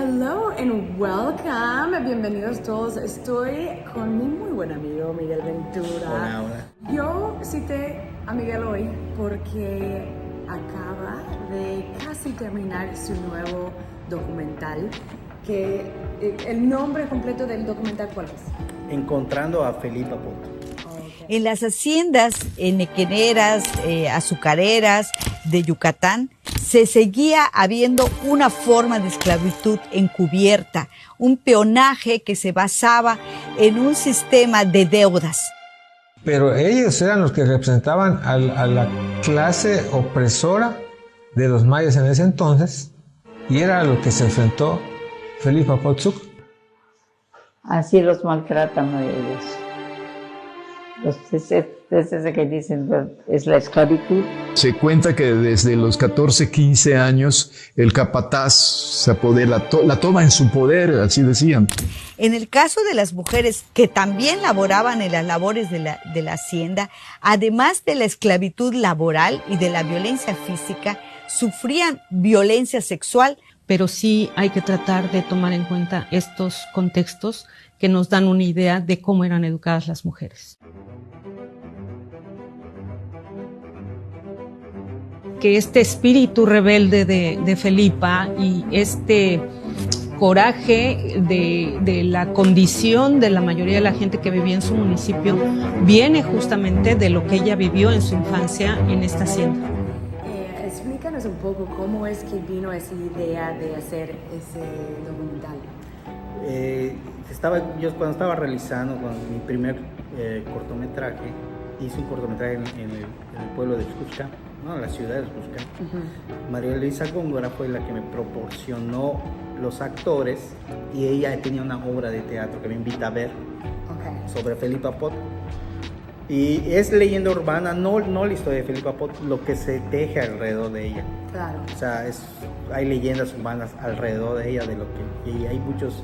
Hello and welcome. Bienvenidos todos. Estoy con mi muy buen amigo Miguel Ventura. Hola. Yo cité a Miguel hoy porque acaba de casi terminar su nuevo documental. Que el nombre completo del documental, ¿cuál es? Encontrando a Felipa Pot. En las haciendas nequeneras, azucareras de Yucatán, se seguía habiendo una forma de esclavitud encubierta, un peonaje que se basaba en un sistema de deudas. Pero ellos eran los que representaban a la clase opresora de los mayas en ese entonces, y era a lo que se enfrentó Felipa Pot Sucre. Así los maltratan a ellos. Es ese que dicen, es la esclavitud. Se cuenta que desde los 14, 15 años el capataz se apodera, la toma en su poder, así decían. En el caso de las mujeres que también laboraban en las labores de la hacienda, además de la esclavitud laboral y de la violencia física, sufrían violencia sexual. Pero sí hay que tratar de tomar en cuenta estos contextos que nos dan una idea de cómo eran educadas las mujeres. Que este espíritu rebelde de Felipa y este coraje de la condición de la mayoría de la gente que vivía en su municipio viene justamente de lo que ella vivió en su infancia en esta hacienda. Explícanos un poco cómo es que vino esa idea de hacer ese documental. Yo cuando estaba realizando mi primer cortometraje, hice un cortometraje en el pueblo de Xusca, no, en la ciudad de Xusca. María Luisa Góngora fue la que me proporcionó los actores y ella tenía una obra de teatro que me invita a ver sobre Felipa Pot. Y es leyenda urbana, no la historia de Felipa Pot, lo que se teje alrededor de ella. Claro. O sea, hay leyendas urbanas alrededor de ella, y hay muchos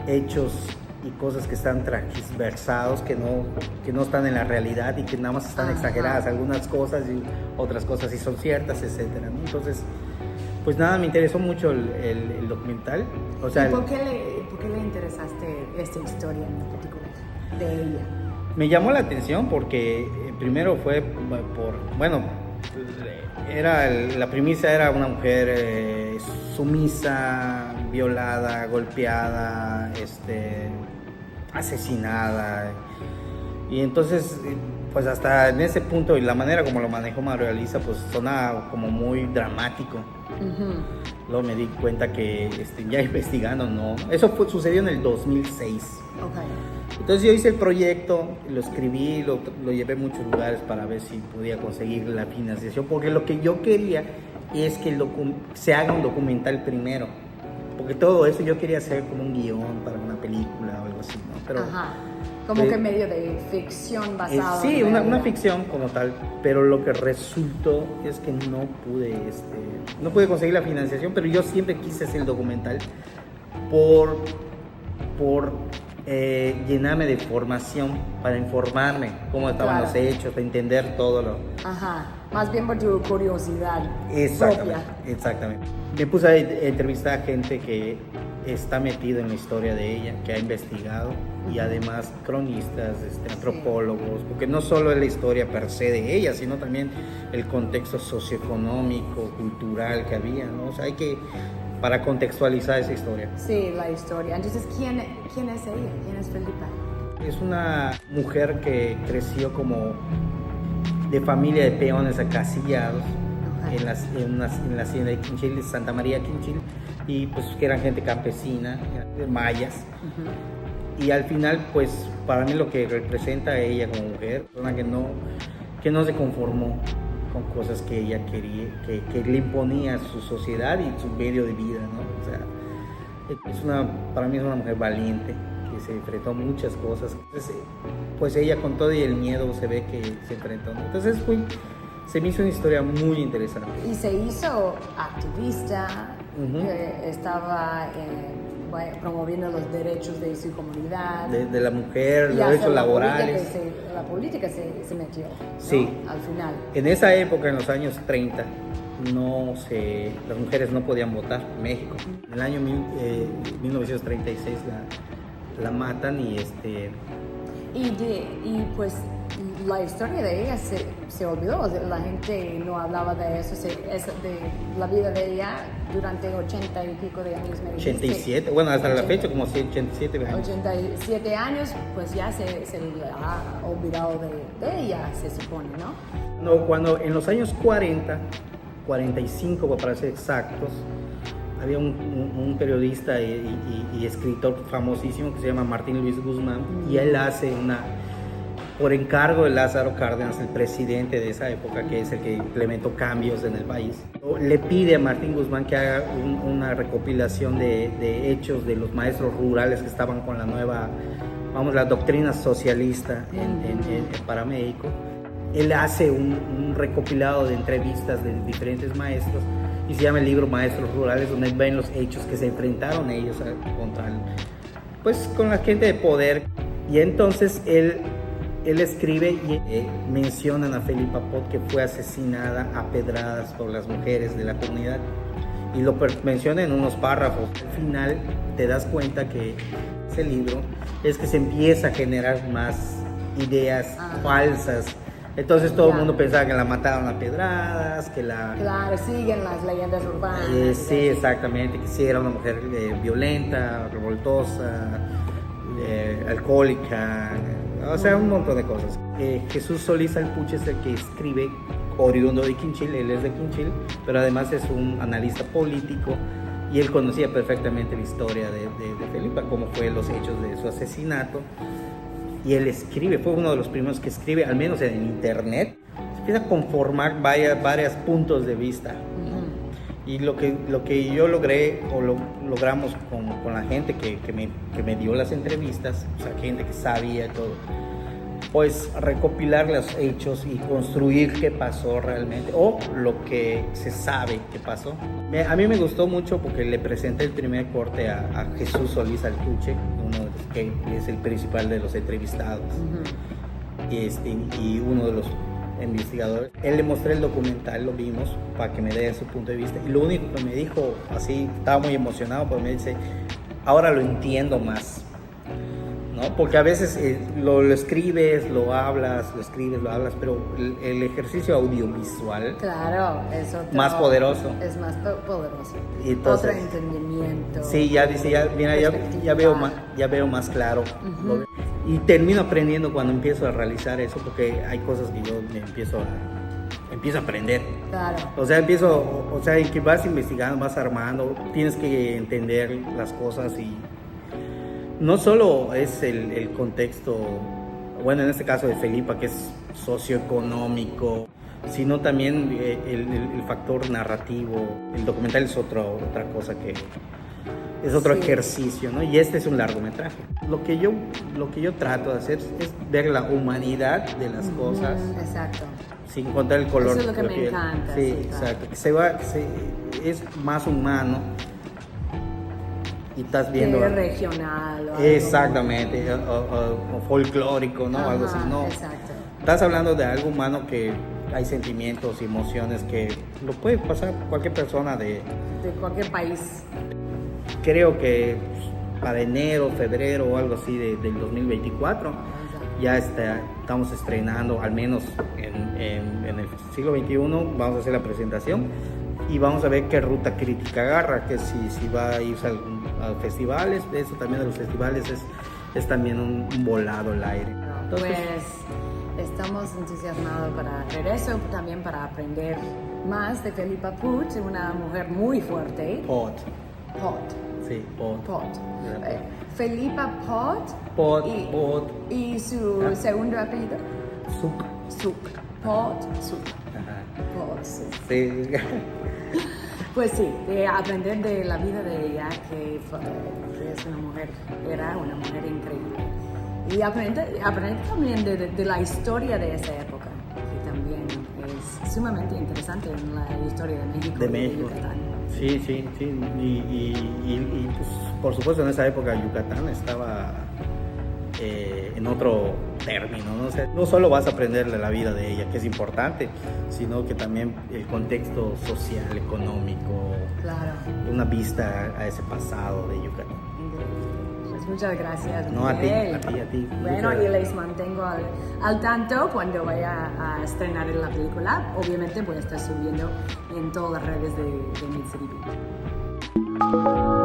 hechos y cosas que están transversados, que no están en la realidad y que nada más están exageradas, algunas cosas y otras cosas sí son ciertas, etcétera, ¿no? Entonces, pues nada, me interesó mucho el documental. O sea, ¿Y por qué le interesaste esta historia en particular de ella? Me llamó la atención porque primero fue la premisa era una mujer sumisa, violada, golpeada, asesinada, y entonces pues hasta en ese punto y la manera como lo manejó María Luisa pues sonaba como muy dramático. Luego me di cuenta que ya investigando, no, eso sucedió en el 2006. Entonces yo hice el proyecto, lo escribí, lo llevé a muchos lugares para ver si podía conseguir la financiación, porque lo que yo quería es que se haga un documental primero, porque todo eso yo quería hacer como un guión para una película o algo así, ¿no? Pero, como que medio de ficción basado. Sí, una ficción como tal, pero lo que resultó es que no pude conseguir la financiación, pero yo siempre quise hacer el documental por llenarme de información, para informarme cómo estaban los hechos, para entender todo lo... Más bien por tu curiosidad propia. Exactamente. Me puse a entrevistar a gente que está metida en la historia de ella, que ha investigado, y además cronistas, antropólogos, porque no solo es la historia per se de ella, sino también el contexto socioeconómico, cultural que había, ¿no? O sea, para contextualizar esa historia. Sí, la historia. Entonces, ¿quién es ella? ¿Quién es Felipa? Es una mujer que creció como de familia de peones acasillados en la hacienda de Quinchil, Santa María Quinchil, y pues que eran gente campesina, mayas. Y al final, pues para mí lo que representa a ella como mujer, una que no se conformó con cosas que ella quería, que le imponía su sociedad y su medio de vida, ¿no? O sea, para mí es una mujer valiente, que se enfrentó a muchas cosas. Entonces, pues ella con todo y el miedo se ve que se enfrentó, ¿no? Entonces se me hizo una historia muy interesante. Y se hizo activista, estaba promoviendo los derechos de su comunidad. De la mujer, los derechos laborales. La política se metió, ¿no? Sí. Al final. En esa época, en los años 30, las mujeres no podían votar en México. En el año 1936 la matan y pues la historia de ella se olvidó, la gente no hablaba de eso, de la vida de ella durante 80 y pico de años. 87, bueno, hasta la fecha como 87 años. 87 años, pues ya se ha olvidado de ella, se supone, ¿no? No, cuando en los años 40, 45 para ser exactos, había un periodista y escritor famosísimo que se llama Martín Luis Guzmán, y él hace por encargo de Lázaro Cárdenas, el presidente de esa época, que es el que implementó cambios en el país, le pide a Martín Guzmán que haga una recopilación de hechos de los maestros rurales que estaban con la nueva, la doctrina socialista para México. Él hace un recopilado de entrevistas de diferentes maestros y se llama el libro Maestros Rurales, donde ven los hechos que se enfrentaron ellos con la gente de poder. Y entonces él escribe y mencionan a Felipa Pot, que fue asesinada a pedradas por las mujeres de la comunidad, y lo menciona en unos párrafos. Al final te das cuenta que ese libro es que se empieza a generar más ideas falsas. Entonces todo el mundo pensaba que la mataron a pedradas, que la... Claro, siguen las leyendas urbanas. Sí, exactamente, que sí era una mujer violenta, revoltosa, alcohólica, o sea, un montón de cosas. Jesús Solís Alpuche es el que escribe, oriundo de Quinchil, él es de Quinchil, pero además es un analista político y él conocía perfectamente la historia de Felipa, cómo fue los hechos de su asesinato. Y él escribe, fue uno de los primeros que escribe, al menos en internet, se empieza a conformar varios puntos de vista. Y lo que yo logré, o logramos con la gente que me dio las entrevistas, o sea, gente que sabía todo, pues recopilar los hechos y construir qué pasó realmente, o lo que se sabe que pasó. A mí me gustó mucho porque le presenté el primer corte a Jesús Solís Alpuche, que es el principal de los entrevistados, y uno de los investigadores. Él le mostré el documental, lo vimos, para que me dé su punto de vista, y lo único que me dijo, así, estaba muy emocionado, porque me dice, ahora lo entiendo más, ¿no? Porque a veces lo escribes, lo hablas, pero el ejercicio audiovisual, claro, es más poderoso. Es más poderoso. Y entonces, otro entendimiento. Sí, ya dice, ya veo más claro. Y termino aprendiendo cuando empiezo a realizar eso, porque hay cosas que yo empiezo a aprender. Claro. O sea, en que vas investigando, vas armando, tienes que entender las cosas, y no solo es el contexto, bueno, en este caso de Felipa, que es socioeconómico, sino también el factor narrativo. El documental es otra cosa que es otro ejercicio, ¿no? Y este es un largometraje. Lo que yo trato de hacer es ver la humanidad de las cosas. Exacto. Sin contar el color. Eso es lo que me encanta. Sí, exacto. Claro. Que es más humano. Y estás viendo regional o exactamente, o folclórico, ¿no? Algo así, no. Exacto. Estás hablando de algo humano, que hay sentimientos y emociones que lo puede pasar cualquier persona de cualquier país. Creo que para enero, febrero o algo así del 2024 ya estamos estrenando, al menos en el siglo XXI, vamos a hacer la presentación y vamos a ver qué ruta crítica agarra, que si va a irse a festivales. Eso también de los festivales es también un volado al aire. Entonces, pues estamos entusiasmados para hacer eso, también para aprender más de Felipa Pot, una mujer muy fuerte. Pot. Sí, Pot. Felipa Pot. Pot. ¿Y su segundo apellido? Suc. Pot, Suc. Ajá. Pot, Suc. Sí. Pues sí, de aprender de la vida de ella, que era una mujer increíble. Y aprender también de la historia de esa época, que también es sumamente interesante en la historia de México. De México. Sí. Y pues, por supuesto, en esa época Yucatán estaba en otro término, ¿no? O sea, no solo vas a aprender de la vida de ella, que es importante, sino que también el contexto social, económico, Claro. una vista a ese pasado de Yucatán. Pues muchas gracias. No, a ti, Miguel. a ti. Bueno, y les mantengo al tanto cuando vaya a estrenar la película. Obviamente voy a estar subiendo en todas las redes de Mid City Beat.